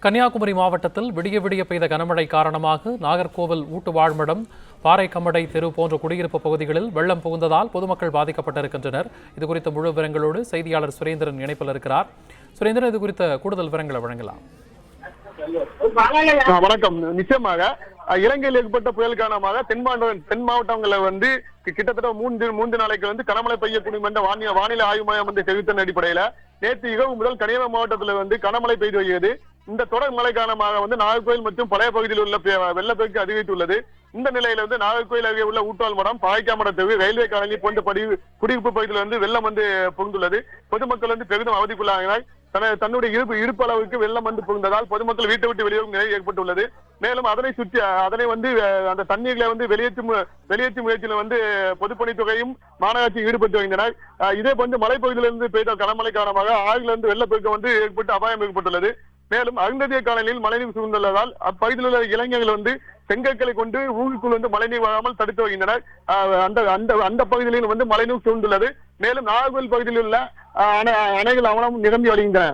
கன்னியாகுமரி மாவட்டத்தில் விடிய விடிய பெய்த கனமழை காரணமாக நாகர்கோவில் ஊட்டுவாழ்மடம் பாறைக்கமடை தெரு போன்ற குடியிருப்பு பகுதிகளில் வெள்ளம் புகுந்ததால் பொதுமக்கள் பாதிக்கப்பட்டிருக்கின்றனர். இதுகுறித்த முழு விவரங்களோடு செய்தியாளர் சுரேந்திரன் இணைப்பில் இருக்கிறார். சுரேந்திரன், இது குறித்த கூடுதல் விவரங்களை வழங்கலாம். வணக்கம். நிச்சயமாக இலங்கையில் ஏற்பட்ட புயல் காரணமாக தென் மாவட்டங்களில் கிட்டத்தட்ட மூன்று நாளைக்கு கனமழை பெய்யக்கூடும் என்ற வானிலை ஆய்வு மையம் தெரிவித்த அடிப்படையில நேற்று இரவு முதல் கன்னியாகுமரி மாவட்டத்தில் கனமழை பெய்து வருகிறது. இந்த தொடர் மழை காரணமாக நாகர்கோவில் மற்றும் பழைய பகுதியில் உள்ள வெள்ளப்பெருக்கு அதிகரித்துள்ளது. இந்த நிலையில நாகர்கோவில் அருகே உள்ள ஊட்டாள்மடம், பாய்க்காமடம் தெரு, ரயில்வே காலனி போன்ற குடியிருப்பு பகுதியில் வெள்ளம் புகுந்துள்ளது. பொதுமக்கள் பெரிதும் அவதிக்குள்ளாகினர். தன்னுடைய இருப்பு அளவுக்கு வெள்ளம் புகுந்ததால் பொதுமக்கள் வீட்டை விட்டு வெளியேறும் நிலை ஏற்பட்டுள்ளது. மேலும் அதனை சுற்றி அந்த தண்ணீர்களை வெளியேற்றும் முயற்சியில் பொதுப்பணித்துறையும் மாநகராட்சி ஈடுபட்டு வருகின்றனர். இதே போன்று மலைப்பகுதியிலிருந்து பெய்த கனமழை காரணமாக ஆறிலிருந்து வெள்ளப்பெருக்கு ஏற்பட்டு அபாயம் ஏற்பட்டுள்ளது. மேலும் அருந்ததிய காலனியில் மழைநீர் சூழ்ந்துள்ளதால் அப்பகுதியில் உள்ள இளைஞர்கள் செங்கற்களை கொண்டு ஊருக்குள் மழைநீர் வராமல் தடுத்து வருகின்றனர். அந்த பகுதியிலும் மழைநீர் சூழ்ந்துள்ளது. மேலும் நாகர்கோவில் பகுதியில் உள்ள அணைகள் அவலம் நிரம்பி வருகின்றன.